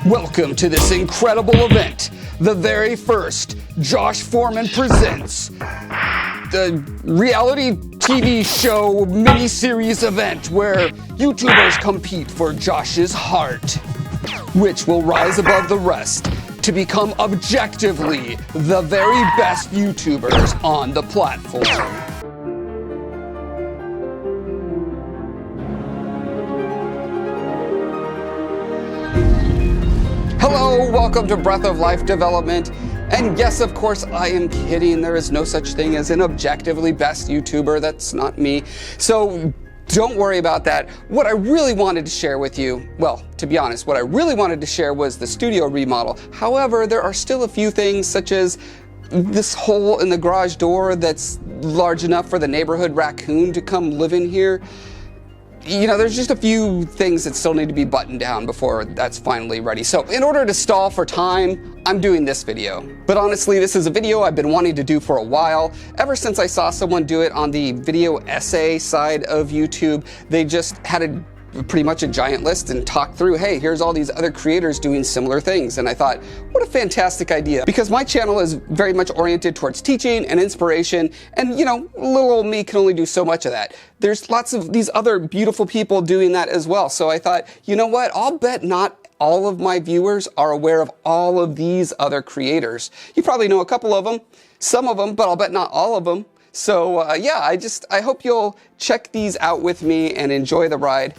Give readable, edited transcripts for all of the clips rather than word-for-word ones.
Welcome to this incredible event, the very first Josh Foreman Presents, the reality TV show mini-series event where YouTubers compete for Josh's heart, which will rise above the rest to become objectively the very best YouTubers on the platform. Hello, welcome to Breath of Life Development. And yes, of course, I am kidding. There is no such thing as an objectively best YouTuber. That's not me. So don't worry about that. What I really wanted to share with you, well, to be honest, what I really wanted to share was the studio remodel. However, there are still a few things such as this hole in the garage door that's large enough for the neighborhood raccoon to come live in here. You know, there's just a few things that still need to be buttoned down before that's finally ready. So in order to stall for time, I'm doing this video. But honestly, this is a video I've been wanting to do for a while. Ever since I saw someone do it on the video essay side of YouTube, they just had pretty much a giant list and talked through, hey, here's all these other creators doing similar things. And I thought, what a fantastic idea. Because my channel is very much oriented towards teaching and inspiration. And you know, little old me can only do so much of that. There's lots of these other beautiful people doing that as well. So I thought, you know what, I'll bet not all of my viewers are aware of all of these other creators. You probably know a couple of them, some of them, but I'll bet not all of them. So yeah, I hope you'll check these out with me and enjoy the ride.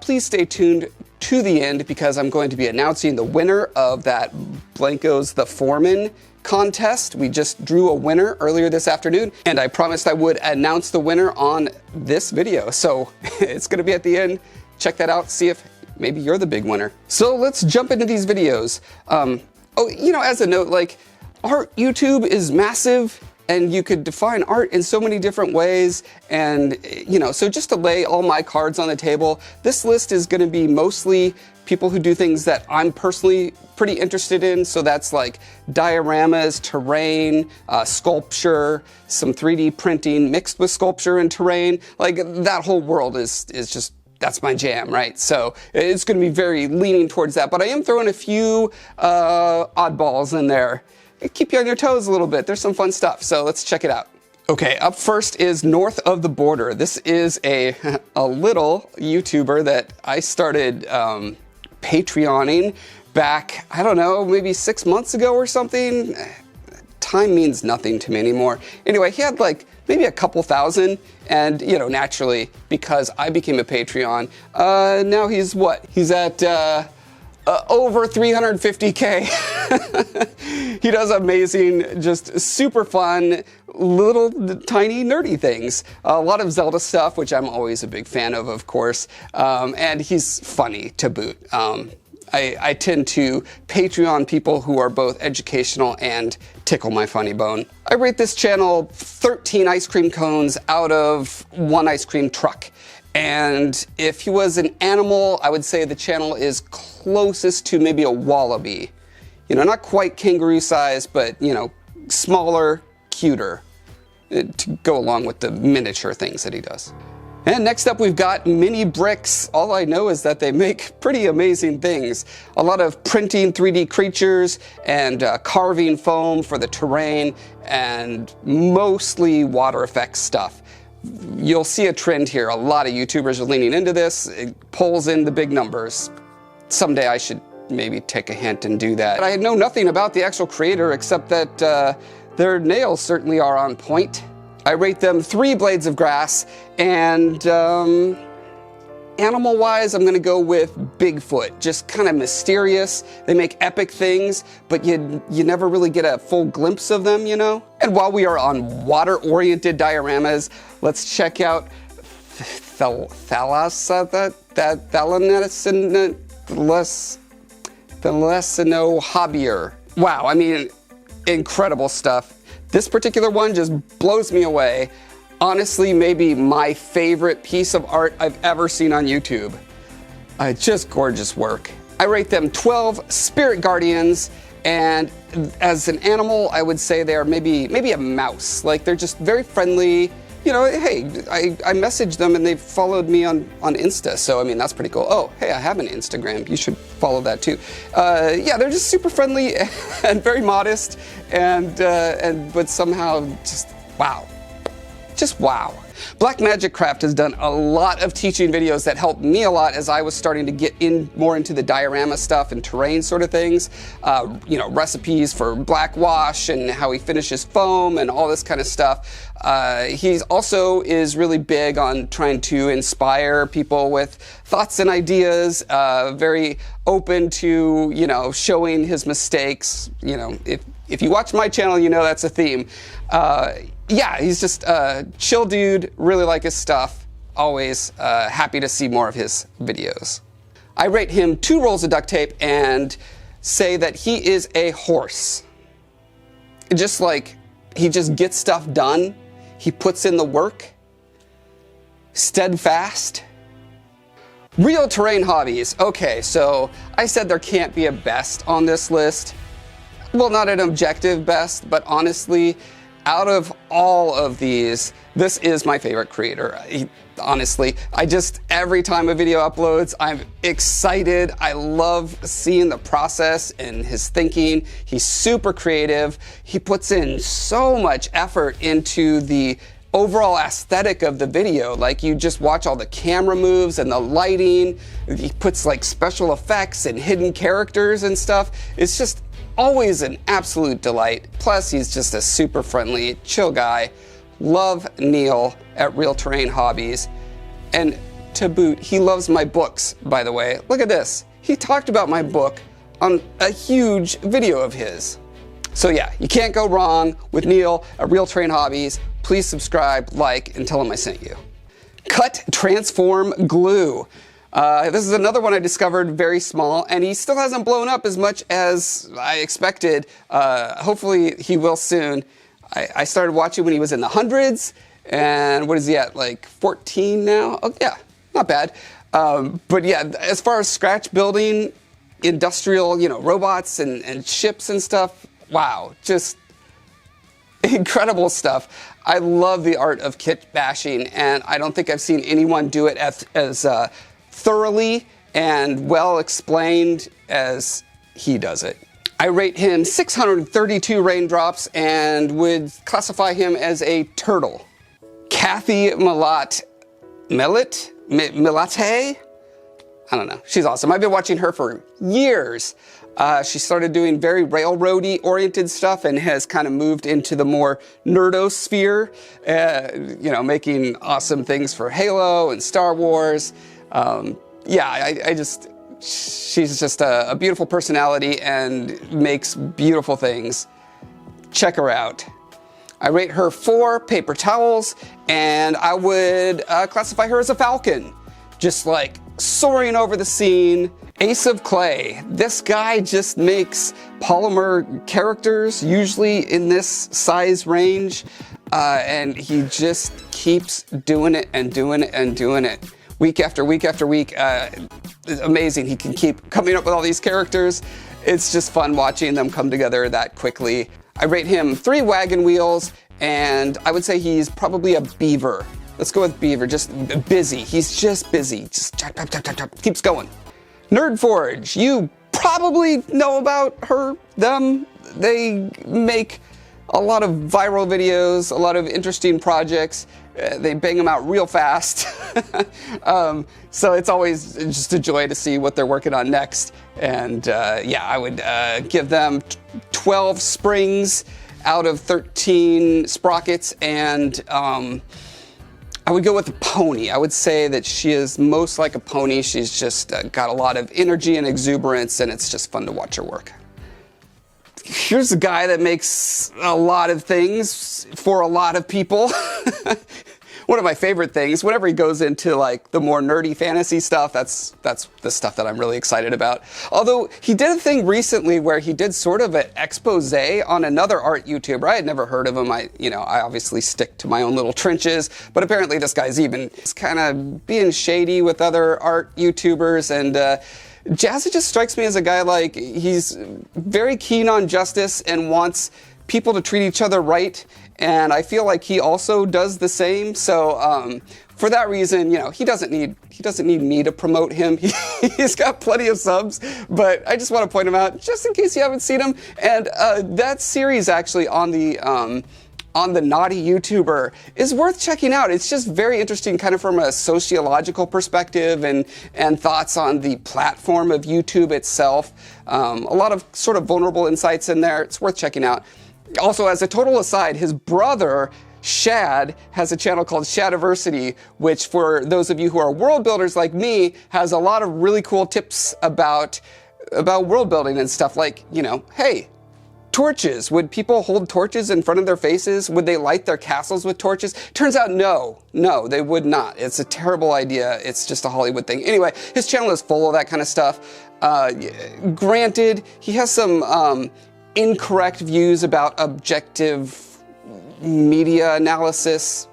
Please stay tuned to the end because I'm going to be announcing the winner of that Blanco's the Foreman contest. We just drew a winner earlier this afternoon, and I promised I would announce the winner on this video. So it's going to be at the end. Check that out, see if maybe you're the big winner. So let's jump into these videos. Oh, you know, as a note, like, art YouTube is massive. And you could define art in so many different ways. And, you know, so just to lay all my cards on the table, this list is going to be mostly people who do things that I'm personally pretty interested in. So that's like dioramas, terrain, sculpture, some 3D printing mixed with sculpture and terrain. Like that whole world is just, that's my jam, right? So it's going to be very leaning towards that. But I am throwing a few oddballs in there. Keep you on your toes a little bit. There's some fun stuff, so let's check it out. Okay, up first is North of the Border. This is a little YouTuber that I started Patreoning back, I don't know, maybe 6 months ago or something. Time means nothing to me anymore. Anyway, he had like maybe a couple thousand, and you know, naturally, because I became a Patreon, now he's what? He's at over 350K. He does amazing, just super fun, little tiny nerdy things. A lot of Zelda stuff, which I'm always a big fan of course. And he's funny to boot. I tend to Patreon people who are both educational and tickle my funny bone. I rate this channel 13 ice cream cones out of 1 ice cream truck. And if he was an animal, I would say the channel is closest to maybe a wallaby. You know, not quite kangaroo size, but, you know, smaller, cuter, to go along with the miniature things that he does. And next up we've got Minibricks. All I know is that they make pretty amazing things. A lot of printing 3D creatures and carving foam for the terrain, and mostly water effects stuff. You'll see a trend here. A lot of YouTubers are leaning into this. It pulls in the big numbers. Someday I should maybe take a hint and do that. I know nothing about the actual creator except that their nails certainly are on point. I rate them 3 blades of grass, and animal-wise, I'm gonna go with Bigfoot. Just kind of mysterious. They make epic things, but you never really get a full glimpse of them, you know? And while we are on water-oriented dioramas, let's check out Thalasso Hobbies. Wow, I mean, incredible stuff. This particular one just blows me away. Honestly, maybe my favorite piece of art I've ever seen on YouTube. Just gorgeous work. I rate them 12 spirit guardians, and as an animal, I would say they are maybe a mouse. Like, they're just very friendly, you know, hey, I messaged them and they followed me on Insta. So, I mean, that's pretty cool. Oh, hey, I have an Instagram. You should follow that too. Yeah, they're just super friendly and very modest but somehow just wow. Just wow. BlackMagicCraft has done a lot of teaching videos that helped me a lot as I was starting to get more into the diorama stuff and terrain sort of things. You know, recipes for black wash and how he finishes foam and all this kind of stuff. He also is really big on trying to inspire people with thoughts and ideas, very open to, you know, showing his mistakes. You know, if you watch my channel, you know that's a theme. Yeah, he's just a chill dude, really like his stuff, always happy to see more of his videos. I rate him 2 rolls of duct tape and say that he is a horse. Just like, he just gets stuff done, he puts in the work, steadfast. Real terrain hobbies. Okay, so I said there can't be a best on this list. Well, not an objective best, but honestly, out of all of these, this is my favorite creator. Honestly, every time a video uploads, I'm excited. I love seeing the process and his thinking. He's super creative. He puts in so much effort into the overall aesthetic of the video. Like, you just watch all the camera moves and the lighting. He puts like special effects and hidden characters and stuff. It's just always an absolute delight. Plus, he's just a super friendly, chill guy. Love Neil at Real Terrain Hobbies. And to boot, he loves my books, by the way. Look at this. He talked about my book on a huge video of his. So yeah, you can't go wrong with Neil at Real Terrain Hobbies. Please subscribe, like, and tell him I sent you. Cut, transform, glue. This is another one I discovered, very small, and he still hasn't blown up as much as I expected. Hopefully he will soon. I started watching when he was in the hundreds, and what is he at, like 14 now? Oh yeah, not bad. But yeah, as far as scratch building, industrial, you know, robots and ships and stuff, wow, just incredible stuff. I love the art of kit bashing, and I don't think I've seen anyone do it as thoroughly and well explained as he does it. I rate him 632 raindrops and would classify him as a turtle. Kathy Millatt, Millatte? I don't know. She's awesome. I've been watching her for years. She started doing very railroady oriented stuff and has kind of moved into the more nerdosphere, you know, making awesome things for Halo and Star Wars. Yeah, she's just a beautiful personality and makes beautiful things. Check her out. I rate her 4 paper towels, and I would classify her as a falcon. Just like soaring over the scene. Ace of Clay. This guy just makes polymer characters, usually in this size range, and he just keeps doing it and doing it and doing it. Week after week after week. It's amazing. He can keep coming up with all these characters. It's just fun watching them come together that quickly. I rate him 3 wagon wheels, and I would say he's probably a beaver. Let's go with beaver, just busy. He's just busy, just chop, chop, chop, chop, chop. Keeps going. Nerdforge, you probably know about them. They make a lot of viral videos, a lot of interesting projects. They bang them out real fast. So it's always just a joy to see what they're working on next. And yeah, I would give them 12 springs out of 13 sprockets, and I would go with a pony. I would say that she is most like a pony. She's just got a lot of energy and exuberance, and it's just fun to watch her work. Here's a guy that makes a lot of things for a lot of people. One of my favorite things, whenever he goes into like the more nerdy fantasy stuff, that's the stuff that I'm really excited about. Although he did a thing recently where he did sort of an expose on another art YouTuber. I had never heard of him. I obviously stick to my own little trenches, but apparently this guy's even kind of being shady with other art YouTubers, and Jazza just strikes me as a guy like he's very keen on justice and wants people to treat each other right, and I feel like he also does the same. So for that reason, you know, he doesn't need me to promote him. He's got plenty of subs, but I just want to point him out just in case you haven't seen him. And that series actually on the Naughty YouTuber is worth checking out. It's just very interesting, kind of from a sociological perspective and thoughts on the platform of YouTube itself. A lot of sort of vulnerable insights in there. It's worth checking out. Also, as a total aside, his brother Shad has a channel called Shadiversity, which, for those of you who are world builders like me, has a lot of really cool tips about world building and stuff, like, you know, hey, torches. Would people hold torches in front of their faces? Would they light their castles with torches? Turns out no, they would not. It's a terrible idea. It's just a Hollywood thing. Anyway, his channel is full of that kind of stuff. Granted, he has some incorrect views about objective media analysis,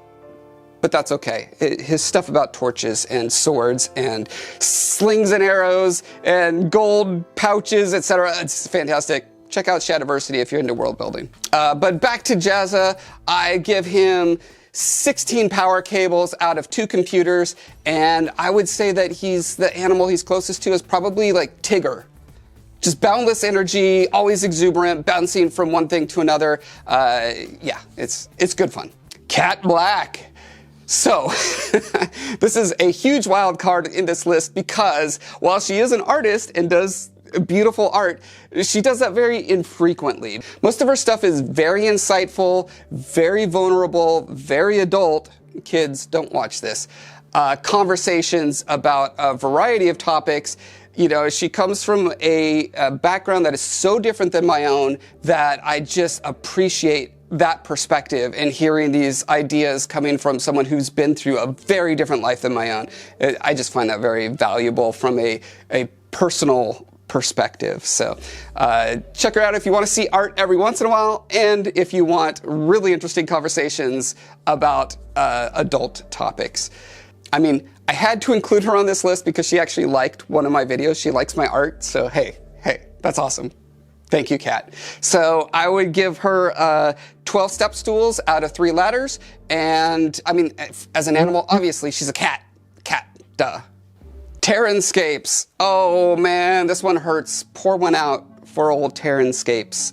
but that's okay. His stuff about torches and swords and slings and arrows and gold pouches, etc., it's fantastic. Check out Shadiversity if you're into world building. But back to Jazza, I give him 16 power cables out of 2 computers, and I would say that the animal he's closest to is probably like Tigger. Just boundless energy, always exuberant, bouncing from one thing to another. Yeah, it's good fun. Cat Blaque. So, this is a huge wild card in this list because while she is an artist and does beautiful art, she does that very infrequently. Most of her stuff is very insightful, very vulnerable, very adult. Kids, don't watch this. Conversations about a variety of topics. You know, she comes from a background that is so different than my own that I just appreciate that perspective and hearing these ideas coming from someone who's been through a very different life than my own. I just find that very valuable from a personal perspective. So check her out if you want to see art every once in a while, and if you want really interesting conversations about adult topics. I mean, I had to include her on this list because she actually liked one of my videos. She likes my art, so hey, that's awesome. Thank you, Kat. So I would give her 12 step stools out of 3 ladders, and I mean, as an animal, obviously she's a cat. Cat, duh. Terranscapes. Oh man, this one hurts. Pour one out for old Terranscapes.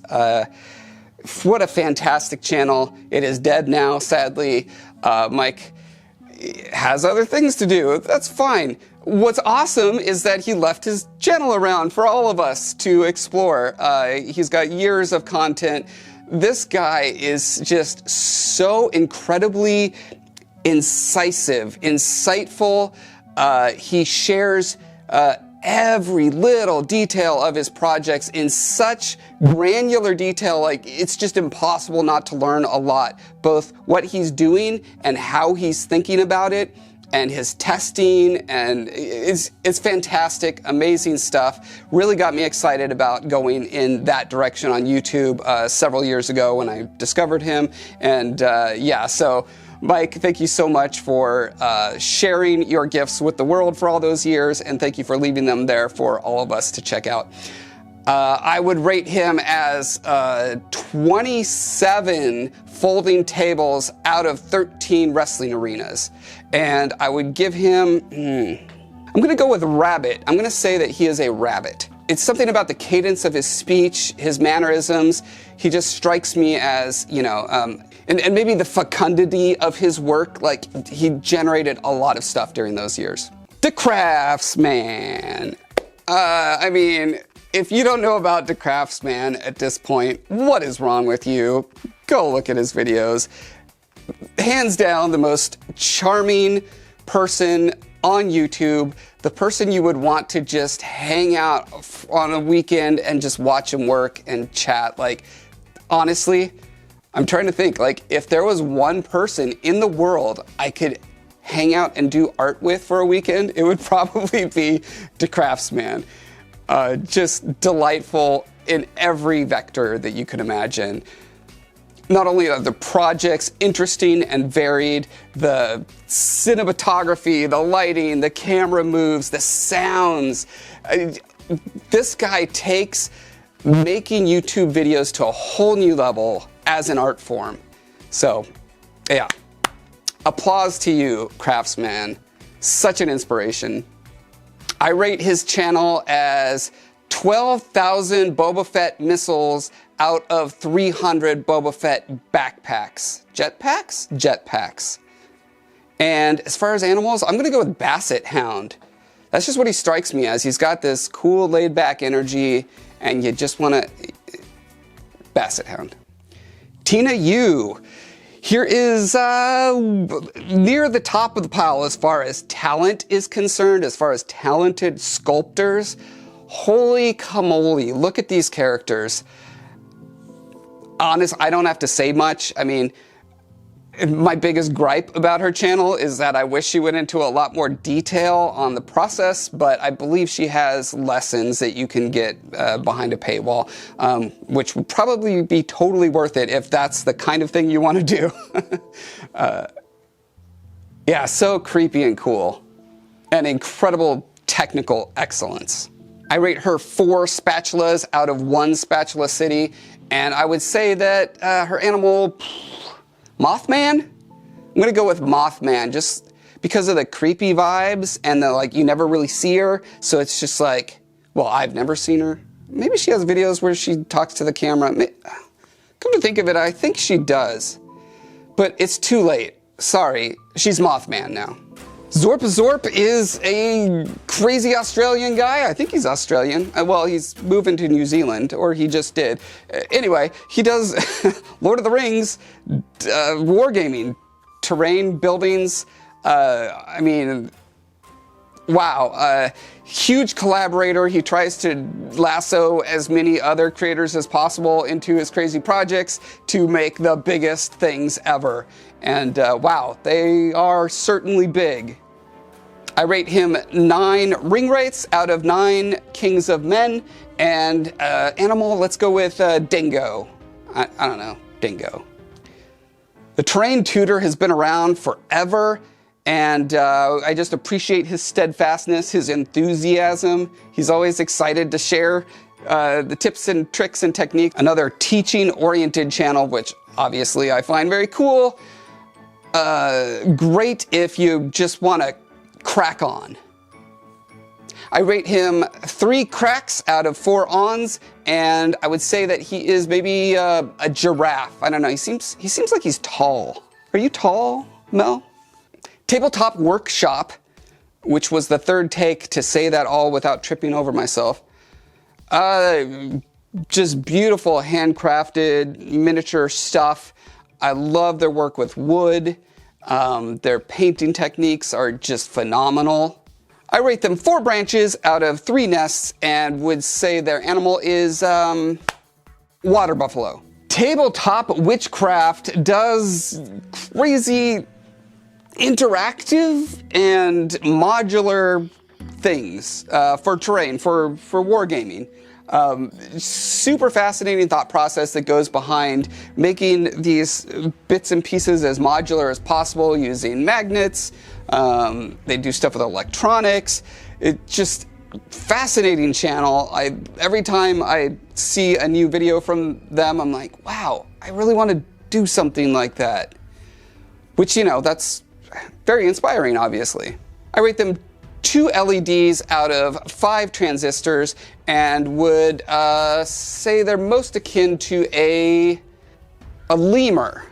What a fantastic channel. It is dead now, sadly. Mike has other things to do. That's fine. What's awesome is that he left his channel around for all of us to explore. He's got years of content. This guy is just so incredibly incisive, insightful. He shares every little detail of his projects in such granular detail, like it's just impossible not to learn a lot, both what he's doing and how he's thinking about it, and his testing, and it's fantastic, amazing stuff. Really got me excited about going in that direction on YouTube several years ago when I discovered him, and yeah, so Mike, thank you so much for sharing your gifts with the world for all those years, and thank you for leaving them there for all of us to check out. I would rate him as 27 folding tables out of 13 wrestling arenas. And I would give him, I'm gonna go with rabbit. I'm gonna say that he is a rabbit. It's something about the cadence of his speech, his mannerisms. He just strikes me as, you know, and maybe the fecundity of his work, like he generated a lot of stuff during those years. TheCrafsMan. I mean, if you don't know about TheCrafsMan at this point, what is wrong with you? Go look at his videos. Hands down, the most charming person on YouTube, the person you would want to just hang out on a weekend and just watch him work and chat. Like, honestly, I'm trying to think, like, if there was one person in the world I could hang out and do art with for a weekend, it would probably be TheCrafsMan. Just delightful in every vector that you can imagine. Not only are the projects interesting and varied, the cinematography, the lighting, the camera moves, the sounds. This guy takes making YouTube videos to a whole new level. as an art form. So, yeah. Applause to you, Craftsman. Such an inspiration. I rate his channel as 12,000 Boba Fett missiles out of 300 Boba Fett backpacks. Jetpacks? Jetpacks. And as far as animals, I'm gonna go with Basset Hound. That's just what he strikes me as. He's got this cool, laid-back energy, and you just wanna... Basset Hound. Tina Yu. Here is near the top of the pile as far as talent is concerned, as far as talented sculptors. Holy camole, look at these characters. Honest, I don't have to say much. I mean, my biggest gripe about her channel is that I wish she went into a lot more detail on the process, but I believe she has lessons that you can get behind a paywall, which would probably be totally worth it if that's the kind of thing you want to do. Yeah, so creepy and cool, and incredible technical excellence. I rate her 4 spatulas out of 1 spatula city, and I would say that her animal... Mothman? I'm gonna go with Mothman just because of the creepy vibes and the like you never really see her, so it's just like, well, I've never seen her. Maybe she has videos where she talks to the camera. Come to think of it, I think she does. But it's too late. Sorry, she's Mothman now. Zorpazorp is a crazy Australian guy. I think he's Australian. Well, he's moving to New Zealand, or he just did. Anyway, he does Lord of the Rings, wargaming, terrain, buildings. I mean, wow. Huge collaborator. He tries to lasso as many other creators as possible into his crazy projects to make the biggest things ever. And wow, they are certainly big. I rate him 9 ring rates out of 9 Kings of Men, and animal, let's go with Dingo. I don't know, Dingo. The TheTerrainTutor has been around forever, and I just appreciate his steadfastness, his enthusiasm. He's always excited to share the tips and tricks and techniques. Another teaching-oriented channel, which obviously I find very cool. Great if you just want to crack on. I rate him 3 cracks out of 4 ons, and I would say that he is maybe a giraffe. I don't know, he seems like he's tall. Are you tall, Mel? Tabletop Workshop, which was the 3rd take to say that all without tripping over myself. Just beautiful handcrafted miniature stuff. I love their work with wood. Their painting techniques are just phenomenal. I rate them 4 branches out of 3 nests and would say their animal is water buffalo. Tabletop WitchCRAFT does crazy interactive and modular things for terrain, for wargaming. Super fascinating thought process that goes behind making these bits and pieces as modular as possible using magnets. They do stuff with electronics. It's just fascinating channel. Every time I see a new video from them, I'm like, wow, I really want to do something like that. Which, you know, that's very inspiring, obviously. I rate them 2 LEDs out of 5 transistors and would say they're most akin to a lemur.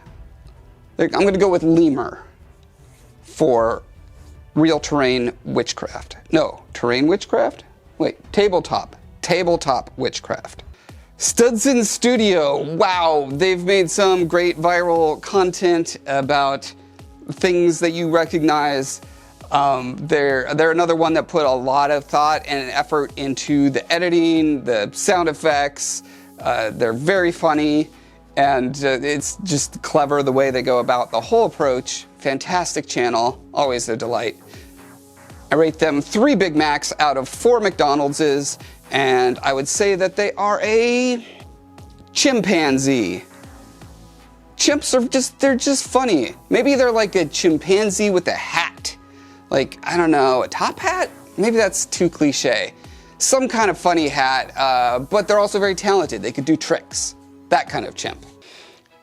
I'm going to go with lemur for real terrain witchcraft. No, terrain witchcraft? Wait, tabletop witchcraft. Studson Studio, wow, they've made some great viral content about things that you recognize. They're another one that put a lot of thought and effort into the editing, the sound effects. They're very funny, and it's just clever the way they go about the whole approach. Fantastic channel, always a delight. I rate them 3 Big Macs out of 4 McDonald's, and I would say that they are a chimpanzee. Chimps are they're just funny. Maybe they're like a chimpanzee with a hat. Like, I don't know, a top hat? Maybe that's too cliche. Some kind of funny hat, but they're also very talented. They could do tricks. That kind of chimp.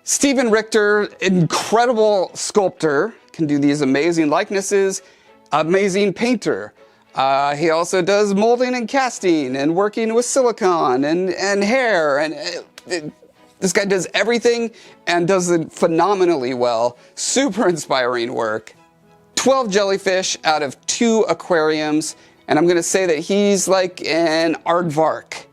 Stephen Richter, incredible sculptor, can do these amazing likenesses, amazing painter. He also does molding and casting and working with silicone and hair. And this guy does everything and does it phenomenally well. Super inspiring work. 12 jellyfish out of 2 aquariums. And I'm going to say that he's like an aardvark.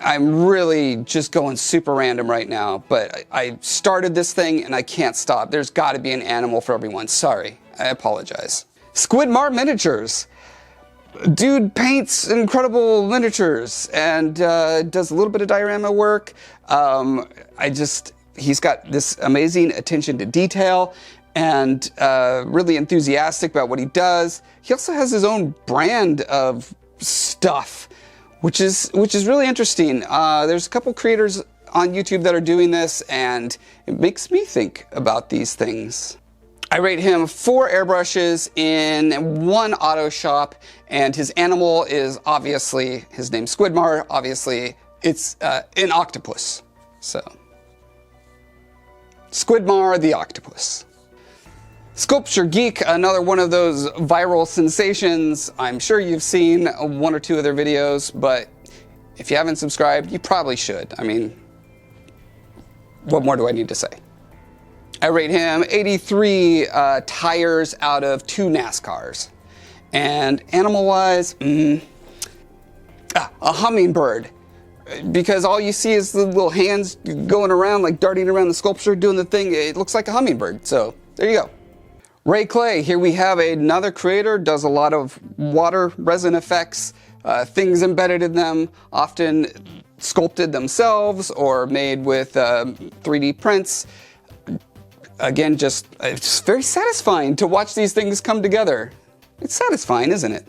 I'm really just going super random right now, but I started this thing and I can't stop. There's got to be an animal for everyone. Sorry, I apologize. Squidmar Miniatures. Dude paints incredible miniatures and does a little bit of diorama work. He's got this amazing attention to detail and really enthusiastic about what he does. He also has his own brand of stuff, which is really interesting. There's a couple creators on YouTube that are doing this, and it makes me think about these things. I rate him 4 airbrushes in 1 auto shop, and his animal is obviously, his name's Squidmar, obviously it's an octopus. So, Squidmar the octopus. Sculpture Geek, another one of those viral sensations. I'm sure you've seen 1 or 2 of their videos, but if you haven't subscribed, you probably should. I mean, what more do I need to say? I rate him 83 tires out of 2 NASCARs. And animal-wise, a hummingbird. Because all you see is the little hands going around, like darting around the sculpture, doing the thing. It looks like a hummingbird. So, there you go. RAYCLAY, here we have another creator, does a lot of water resin effects, things embedded in them, often sculpted themselves or made with 3D prints. Again, it's very satisfying to watch these things come together. It's satisfying, isn't it?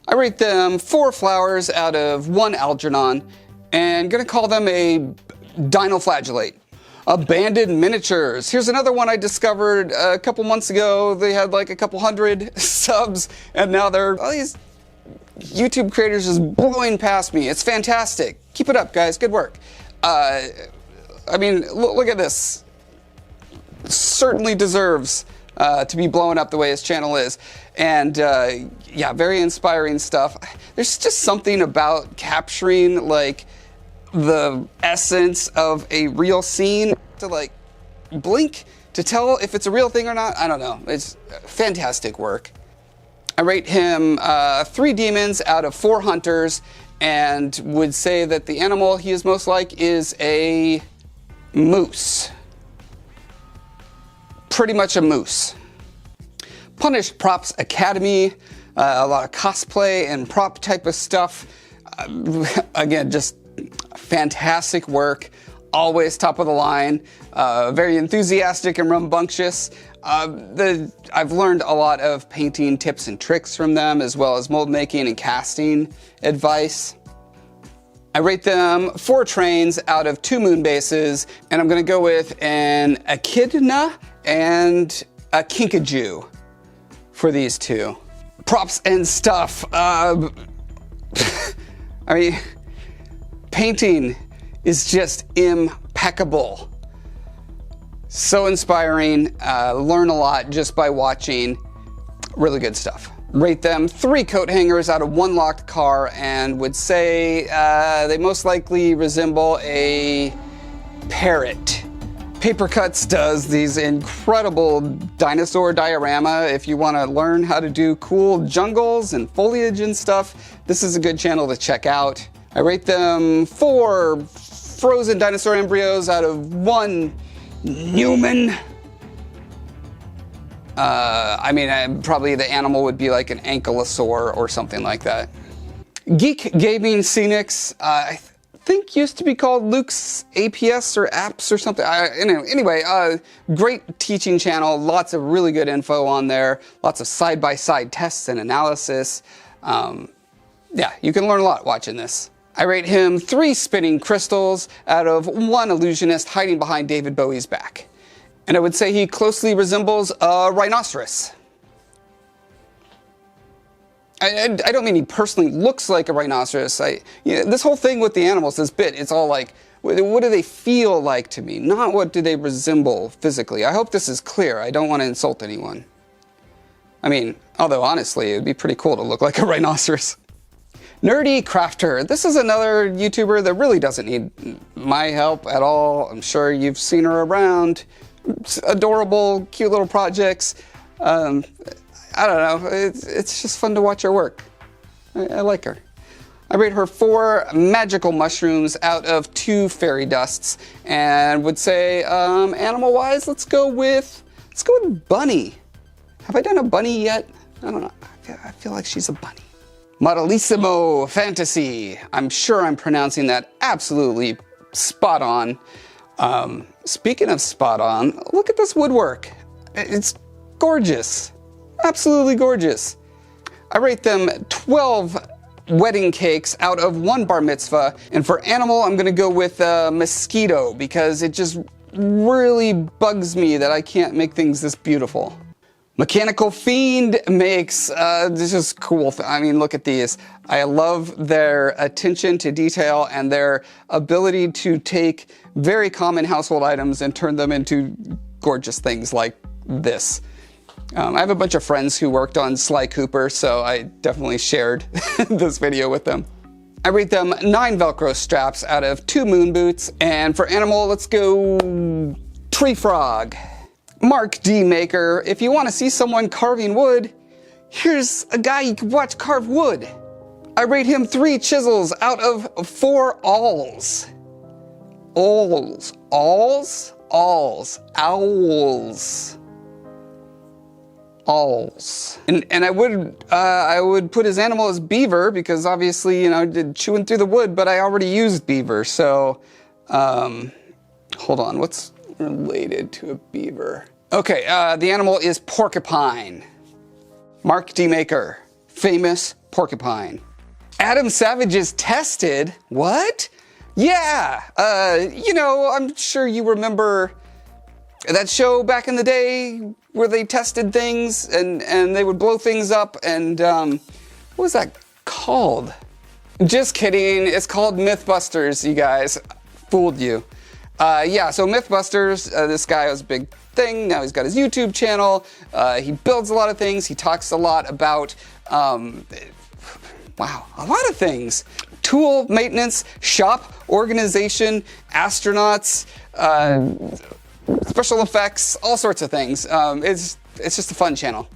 I rate them 4 flowers out of 1 Algernon, and gonna call them a dinoflagellate. Abandened Miniatures. Here's another one I discovered a couple months ago. They had like a couple hundred subs, and now all these YouTube creators just blowing past me. It's fantastic. Keep it up, guys. Good work. I mean, look at this. Certainly deserves to be blown up the way his channel is. And yeah, very inspiring stuff. There's just something about capturing like the essence of a real scene to like blink to tell if it's a real thing or not. I don't know. It's fantastic work. I rate him 3 demons out of 4 hunters, and would say that the animal he is most like is a moose. Pretty much a moose. Punished Props Academy, a lot of cosplay and prop type of stuff. Again, just fantastic work, always top of the line, very enthusiastic and rambunctious. I've learned a lot of painting tips and tricks from them, as well as mold making and casting advice. I rate them 4 trains out of 2 moon bases, and I'm gonna go with an Echidna and a Kinkajou for these 2. Props and stuff. I mean, painting is just impeccable. So inspiring. Learn a lot just by watching. Really good stuff. Rate them 3 coat hangers out of 1 locked car, and would say they most likely resemble a parrot. Paepercuts does these incredible dinosaur diorama. If you want to learn how to do cool jungles and foliage and stuff, this is a good channel to check out. I rate them 4 frozen dinosaur embryos out of 1 Newman. I mean, probably the animal would be like an ankylosaur or something like that. Geek Gaming Scenics, I think used to be called Luke's APS or Apps or something. Anyway, great teaching channel, lots of really good info on there, lots of side-by-side tests and analysis. Yeah, you can learn a lot watching this. I rate him 3 spinning crystals out of 1 illusionist hiding behind David Bowie's back. And I would say he closely resembles a rhinoceros. I don't mean he personally looks like a rhinoceros. This whole thing with the animals, this bit, it's all like, what do they feel like to me? Not what do they resemble physically. I hope this is clear. I don't want to insult anyone. I mean, although honestly, it would be pretty cool to look like a rhinoceros. NerdECrafter. This is another YouTuber that really doesn't need my help at all. I'm sure you've seen her around. Adorable, cute little projects. I don't know. It's just fun to watch her work. I like her. I rate her 4 magical mushrooms out of 2 fairy dusts, and would say, animal-wise, let's go with bunny. Have I done a bunny yet? I don't know. I feel like she's a bunny. Modellismo Fantasy. I'm sure I'm pronouncing that absolutely spot on. Speaking of spot on, look at this woodwork. It's gorgeous. Absolutely gorgeous. I rate them 12 wedding cakes out of 1 bar mitzvah. And for animal, I'm gonna go with mosquito, because it just really bugs me that I can't make things this beautiful. Mechanical Fiend makes this is cool. I mean, look at these. I love their attention to detail and their ability to take very common household items and turn them into gorgeous things like this. I have a bunch of friends who worked on Sly Cooper, so I definitely shared this video with them. I rate them 9 Velcro straps out of 2 moon boots. And for animal, let's go tree frog. Mark D. Maker. If you want to see someone carving wood, here's a guy you can watch carve wood. I rate him 3 chisels out of 4 awls. Owls. Owls? Owls. Owls. Owls. And I would put his animal as beaver, because obviously, you know, did chewing through the wood, but I already used beaver, so hold on, what's related to a beaver? Okay, the animal is porcupine. Mark D. Maker, famous porcupine. Adam Savage is tested. What? Yeah, you know, I'm sure you remember that show back in the day where they tested things and they would blow things up, and what was that called? Just kidding, it's called Mythbusters, you guys. Fooled you. Yeah, so Mythbusters, this guy was a big thing. Now he's got his YouTube channel. He builds a lot of things. He talks a lot about, wow, a lot of things. Tool maintenance, shop organization, astronauts, special effects, all sorts of things. It's just a fun channel.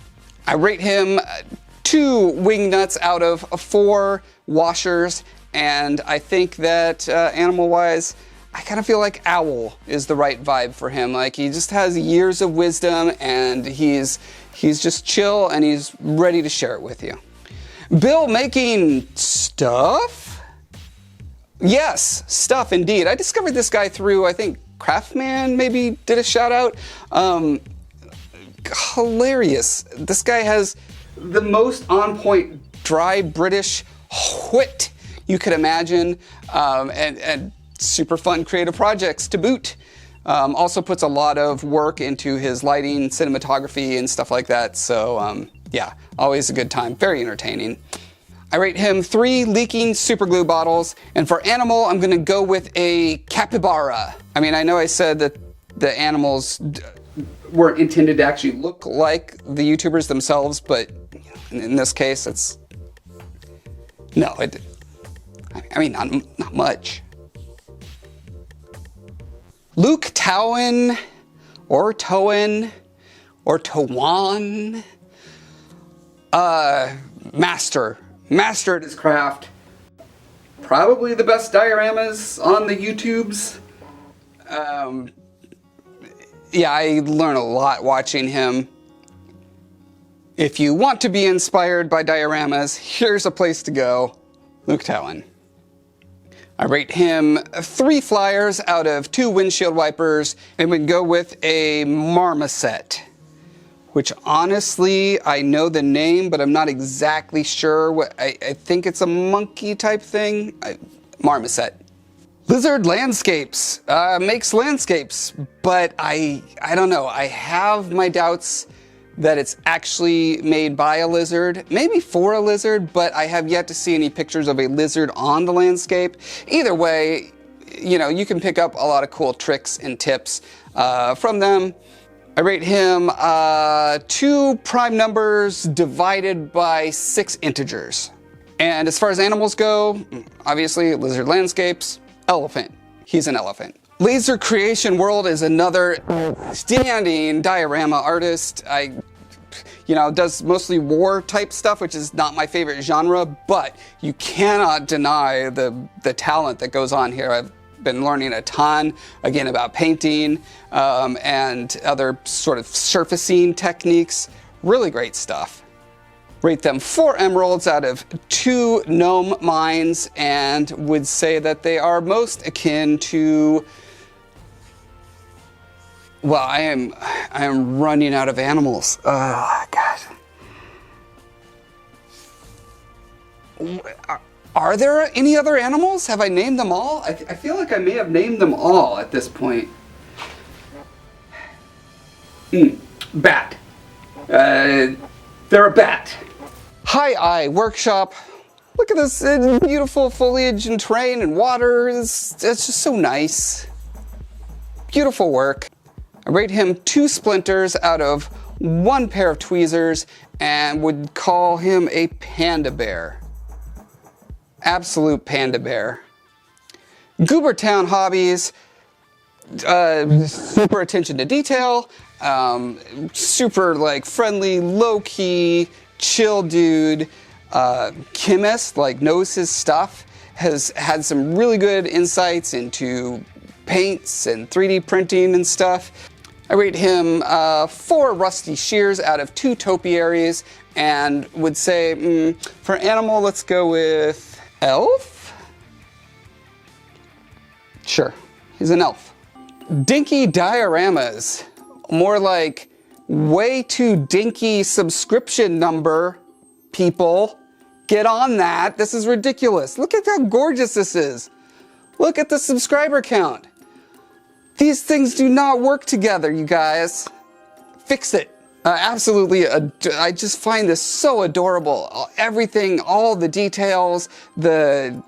I rate him 2 wing nuts out of 4 washers, and I think that animal-wise, I kind of feel like owl is the right vibe for him. Like, he just has years of wisdom, and he's just chill, and he's ready to share it with you. Bill making stuff? Yes, stuff indeed. I discovered this guy through, I think, Craftman maybe did a shout out. Hilarious. This guy has the most on point dry British wit you could imagine, and super fun creative projects to boot. Also puts a lot of work into his lighting, cinematography, and stuff like that. So yeah, always a good time, very entertaining. I rate him 3 leaking super glue bottles, and for animal, I'm gonna go with a capybara. I mean, I know I said that the animals weren't intended to actually look like the YouTubers themselves, but in this case, it's, no, I mean, not much. Luke Towan, or Towan, or Towan, master at his craft. Probably the best dioramas on the YouTubes. Yeah, I learn a lot watching him. If you want to be inspired by dioramas, here's a place to go. Luke Towan. I rate him 3 flyers out of 2 windshield wipers, and would go with a marmoset, which honestly, I know the name, but I'm not exactly sure what, I think it's a monkey type thing. Marmoset. Lizard Landscapes makes landscapes, but I don't know. I have my doubts that it's actually made by a lizard, maybe for a lizard, but I have yet to see any pictures of a lizard on the landscape. Either way, you know, you can pick up a lot of cool tricks and tips from them. I rate him 2 prime numbers divided by 6 integers. And as far as animals go, obviously lizard landscapes, elephant. He's an elephant. Laser Creation World is another outstanding diorama artist. You know, does mostly war type stuff, which is not my favorite genre, but you cannot deny the talent that goes on here. I've been learning a ton, again, about painting and other sort of surfacing techniques. Really great stuff. Rate them 4 emeralds out of 2 gnome mines, and would say that they are most akin to, well, I am running out of animals. Oh, God. Are there any other animals? Have I named them all? I feel like I may have named them all at this point. Bat. They're a bat. Hi Workshop. Look at this beautiful foliage and terrain and water. It's just so nice. Beautiful work. I rate him 2 splinters out of 1 pair of tweezers and would call him a panda bear. Absolute panda bear. Goobertown Hobbies. Super attention to detail. Super like friendly, low-key, chill dude. Chemist, like knows his stuff. Has had some really good insights into paints and 3D printing and stuff. I rate him 4 rusty shears out of 2 topiaries, and would say for animal, let's go with elf? Sure, he's an elf. Dinky Dioramas, more like way too dinky subscription number, people. Get on that. This is ridiculous. Look at how gorgeous this is. Look at the subscriber count. These things do not work together, you guys. Fix it. Absolutely, I just find this so adorable. Everything, all the details, the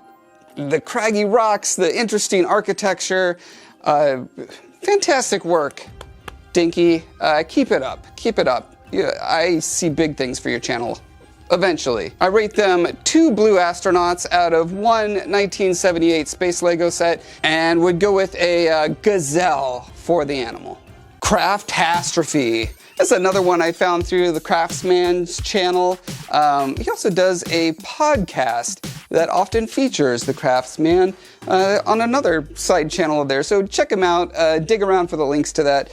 craggy rocks, the interesting architecture. Fantastic work, Dinky. Keep it up. Keep it up. Yeah, I see big things for your channel. Eventually. I rate them 2 blue astronauts out of 1 1978 space Lego set, and would go with a gazelle for the animal. Craftastrophe. That's another one I found through the Craftsman's channel. He also does a podcast that often features the Craftsman on another side channel of theirs. So check him out, dig around for the links to that.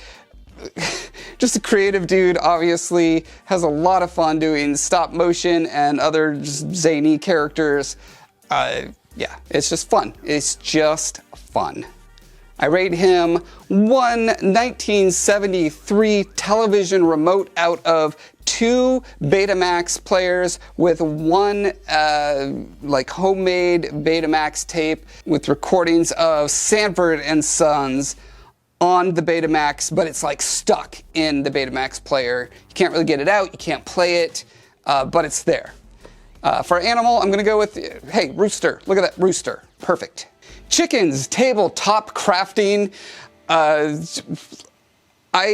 Just a creative dude, obviously, has a lot of fun doing stop motion and other just zany characters. Yeah, it's just fun. It's just fun. I rate him 1 1973 television remote out of 2 Betamax players with 1 like homemade Betamax tape with recordings of Sanford and Sons on the Betamax, but it's like stuck in the Betamax player. You can't really get it out, you can't play it, but it's there. For animal, I'm gonna go with, hey, rooster. Look at that rooster, perfect. Chickens, tabletop crafting. I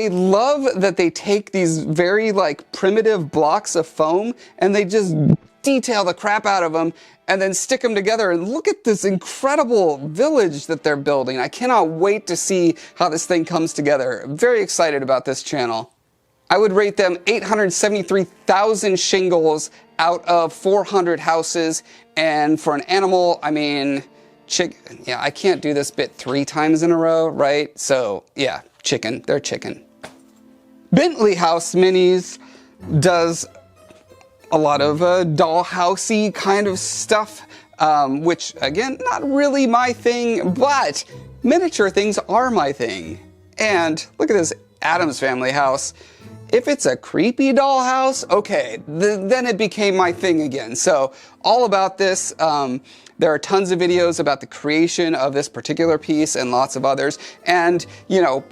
love that they take these very like primitive blocks of foam and they just detail the crap out of them and then stick them together, and look at this incredible village that they're building. I cannot wait to see how this thing comes together. I'm very excited about this channel. I would rate them 873,000 shingles out of 400 houses, and for an animal, I mean, yeah, I can't do this bit 3 times in a row, right? So yeah, chicken, they're chicken. Bentley House Minis does a lot of dollhousey kind of stuff, which again, not really my thing, but miniature things are my thing. And look at this Addams Family house. If it's a creepy dollhouse, okay, then it became my thing again. So all about this. There are tons of videos about the creation of this particular piece and lots of others. And, you know,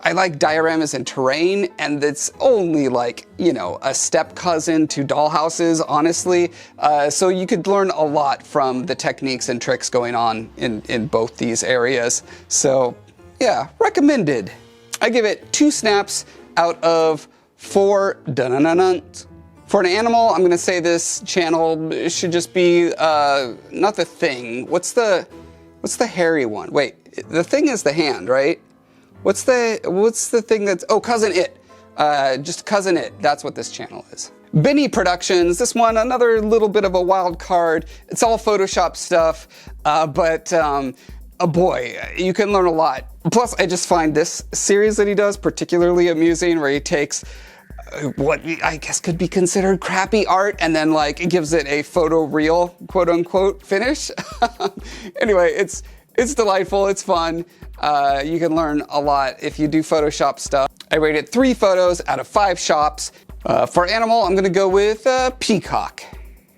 I like dioramas and terrain, and it's only like, you know, a step cousin to dollhouses, honestly. So you could learn a lot from the techniques and tricks going on in both these areas. So yeah, recommended. I give it 2 snaps out of 4. For an animal, I'm gonna say this channel should just be not the thing. What's the hairy one? Wait, the thing is the hand, right? What's the thing that's, oh, Cousin It. Just Cousin It, that's what this channel is. Benny Productions, this one, another little bit of a wild card. It's all Photoshop stuff, but oh boy, you can learn a lot. Plus, I just find this series that he does particularly amusing, where he takes what I guess could be considered crappy art and then like gives it a photo real, quote unquote, finish. Anyway, it's delightful, it's fun. You can learn a lot if you do Photoshop stuff. I rated 3 photos out of 5 shops. For animal, I'm gonna go with peacock.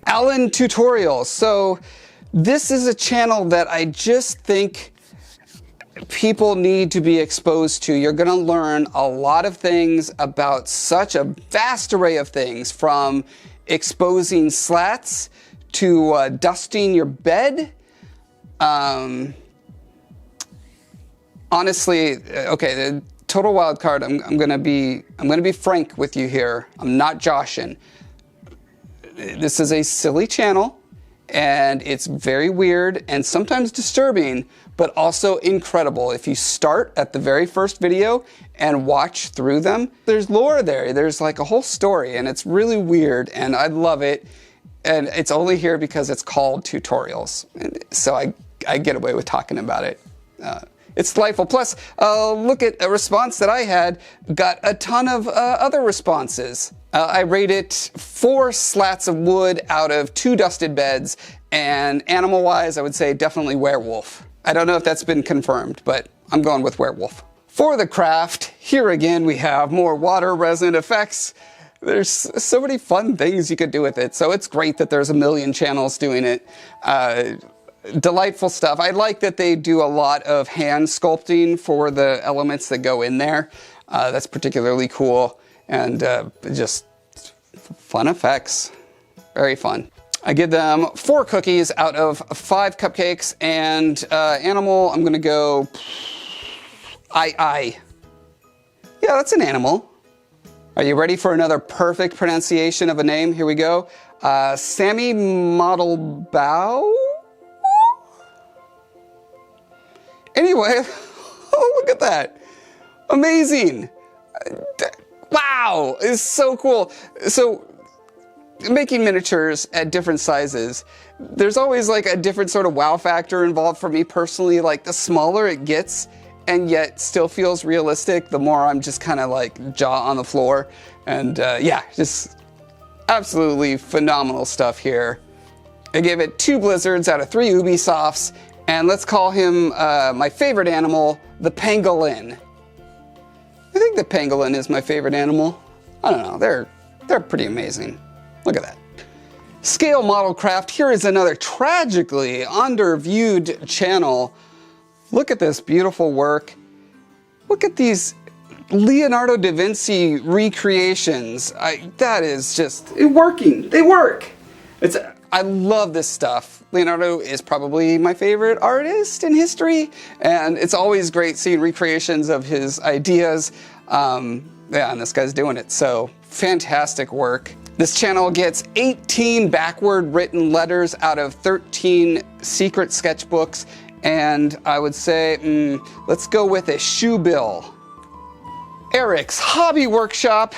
alantutorial. So this is a channel that I just think people need to be exposed to. You're gonna learn a lot of things about such a vast array of things, from exposing slats to dusting your bed. Honestly, okay, the total wild card, I'm gonna be frank with you here. I'm not joshing. This is a silly channel, and it's very weird and sometimes disturbing, but also incredible. If you start at the very first video and watch through them, there's lore there. There's like a whole story, and it's really weird, and I love it. And it's only here because it's called tutorials. And so I get away with talking about it. It's delightful. Plus, look at a response that I had, got a ton of other responses. I rated 4 slats of wood out of 2 dusted beds, and animal-wise, I would say definitely werewolf. I don't know if that's been confirmed, but I'm going with werewolf. For the craft, here again we have more water resin effects. There's so many fun things you could do with it, so it's great that there's a million channels doing it. Delightful stuff. I like that they do a lot of hand sculpting for the elements that go in there. That's particularly cool, and just fun effects. Very fun. I give them 4 cookies out of 5 cupcakes, and animal, I'm gonna go I. Yeah, that's an animal. Are you ready for another perfect pronunciation of a name? Here we go. Sammy Model Bow? Anyway, oh, look at that. Amazing. Wow, it's so cool. So, making miniatures at different sizes, there's always like a different sort of wow factor involved for me personally. Like the smaller it gets and yet still feels realistic, the more I'm just kind of like jaw on the floor. And yeah, just absolutely phenomenal stuff here. I gave it 2 blizzards out of 3 Ubisofts, and let's call him my favorite animal, the pangolin. I think the pangolin is my favorite animal. I don't know, they're pretty amazing. Look at that. Scale Model Craft, here is another tragically underviewed channel. Look at this beautiful work. Look at these Leonardo da Vinci recreations. That is just working. They work. I love this stuff. Leonardo is probably my favorite artist in history, and it's always great seeing recreations of his ideas. Yeah, and this guy's doing it, so fantastic work. This channel gets 18 backward written letters out of 13 secret sketchbooks, and I would say, let's go with a shoe bill. Eric's Hobby Workshop.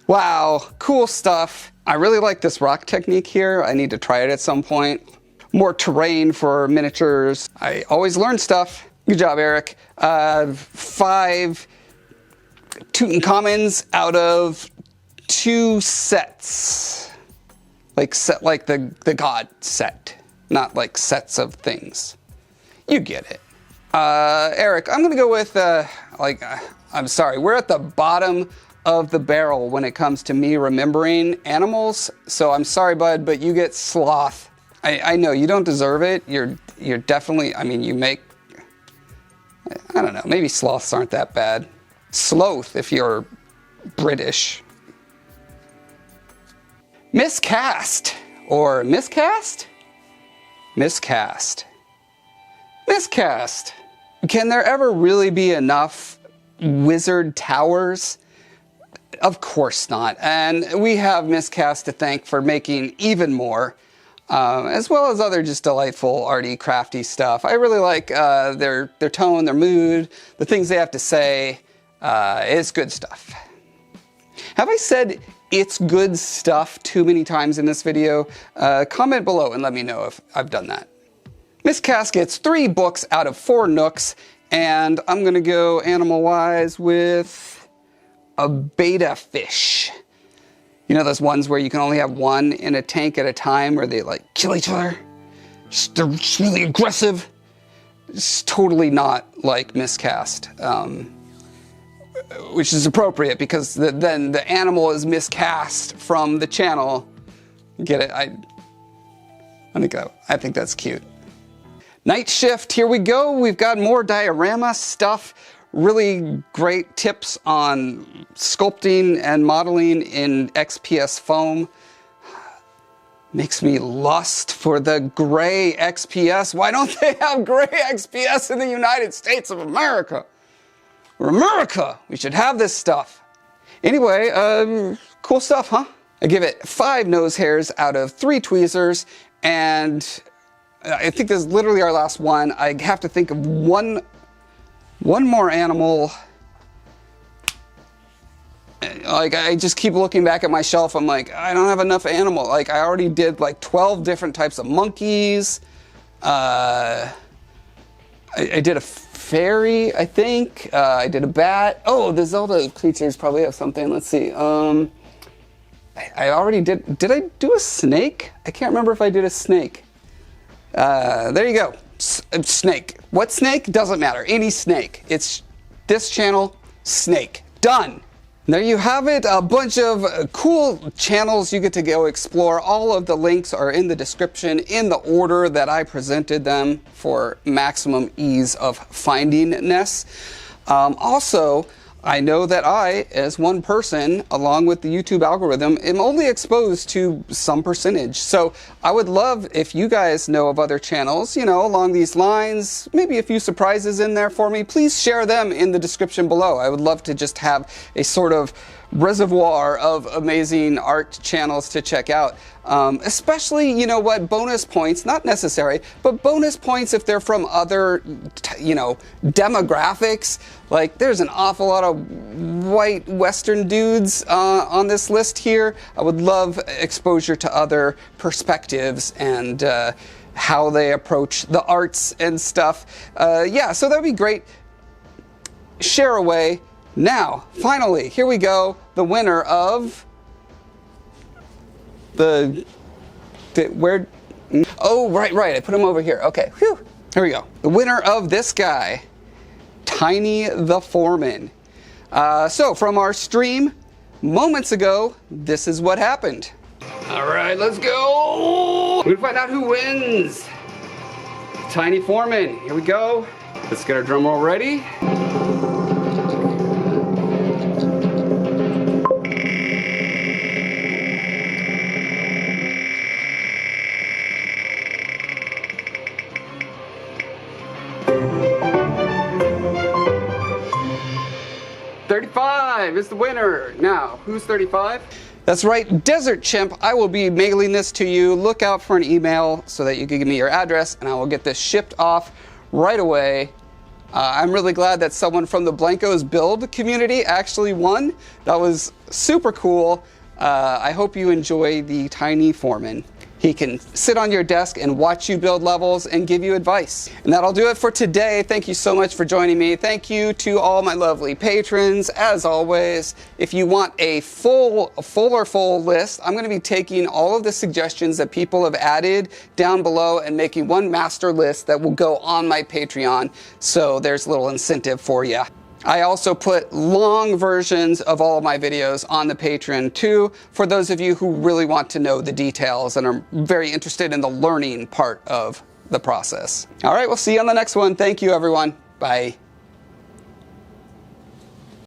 Wow, cool stuff. I really like this rock technique here. I need to try it at some point. More terrain for miniatures. I always learn stuff. Good job, Eric. 5 Tutankhamons out of 2 sets. Like the god set, not like sets of things. You get it. Eric, I'm gonna go with I'm sorry, we're at the bottom of the barrel when it comes to me remembering animals. So I'm sorry, bud, but you get sloth. I know you don't deserve it. You're definitely, I mean, you make, I don't know, maybe sloths aren't that bad. Sloth if you're British. Miscast, or miscast? Miscast. Miscast. Can there ever really be enough wizard towers? Of course not. And we have Miscast to thank for making even more, as well as other just delightful arty, crafty stuff. I really like their tone, their mood, the things they have to say. It's good stuff. Have I said it's good stuff too many times in this video? Comment below and let me know if I've done that. Miscast gets 3 books out of 4 nooks, and I'm gonna go animal-wise with a beta fish. You know those ones where you can only have one in a tank at a time, where they like kill each other? They're just really aggressive. It's totally not like Miscast, which is appropriate because then the animal is miscast from the channel. Get it? I think that's cute. Night Shift, here we go. We've got more diorama stuff. Really great tips on sculpting and modeling in XPS foam. Makes me lust for the gray XPS. Why don't they have gray XPS in the United States of America? We're America. We should have this stuff. Anyway, cool stuff, huh? I give it 5 nose hairs out of 3 tweezers, and I think this is literally our last one. I have to think of one more animal. Like, I just keep looking back at my shelf. I'm like, I don't have enough animal. Like, I already did like 12 different types of monkeys. I did a fairy, I think. I did a bat. Oh, the Zelda creatures probably have something. Let's see. I already did I do a snake? I can't remember if I did a snake. There you go. Snake. What snake? Doesn't matter. Any snake. It's this channel, snake. Done. There you have it. A bunch of cool channels you get to go explore. All of the links are in the description in the order that I presented them for maximum ease of findingness. Also, I know that I, as one person, along with the YouTube algorithm, am only exposed to some percentage. So I would love if you guys know of other channels, you know, along these lines, maybe a few surprises in there for me. Please share them in the description below. I would love to just have a sort of reservoir of amazing art channels to check out. Especially, you know what, bonus points, not necessary, but bonus points if they're from other, you know, demographics. Like, there's an awful lot of white Western dudes on this list here. I would love exposure to other perspectives and how they approach the arts and stuff. Yeah, so that'd be great. Share away. Now, finally, here we go. The winner of where? Oh, right. I put him over here. Okay, whew. Here we go. The winner of this guy, Tiny the Foreman. So from our stream moments ago, this is what happened. All right, let's go. We're gonna find out who wins. Tiny Foreman. Here we go. Let's get our drum roll ready. Is the winner. Now, who's 35? That's right, Desert Chimp. I will be mailing this to you. Look out for an email so that you can give me your address, and I will get this shipped off right away. I'm really glad that someone from the Blancos build community actually won. That was super cool. I hope you enjoy the Tiny Foreman. He can sit on your desk and watch you build levels and give you advice. And that'll do it for today. Thank you so much for joining me. Thank you to all my lovely patrons. As always, if you want a full list, I'm going to be taking all of the suggestions that people have added down below and making one master list that will go on my Patreon. So there's a little incentive for you. I also put long versions of all of my videos on the Patreon too, for those of you who really want to know the details and are very interested in the learning part of the process. All right, we'll see you on the next one. Thank you, everyone. Bye.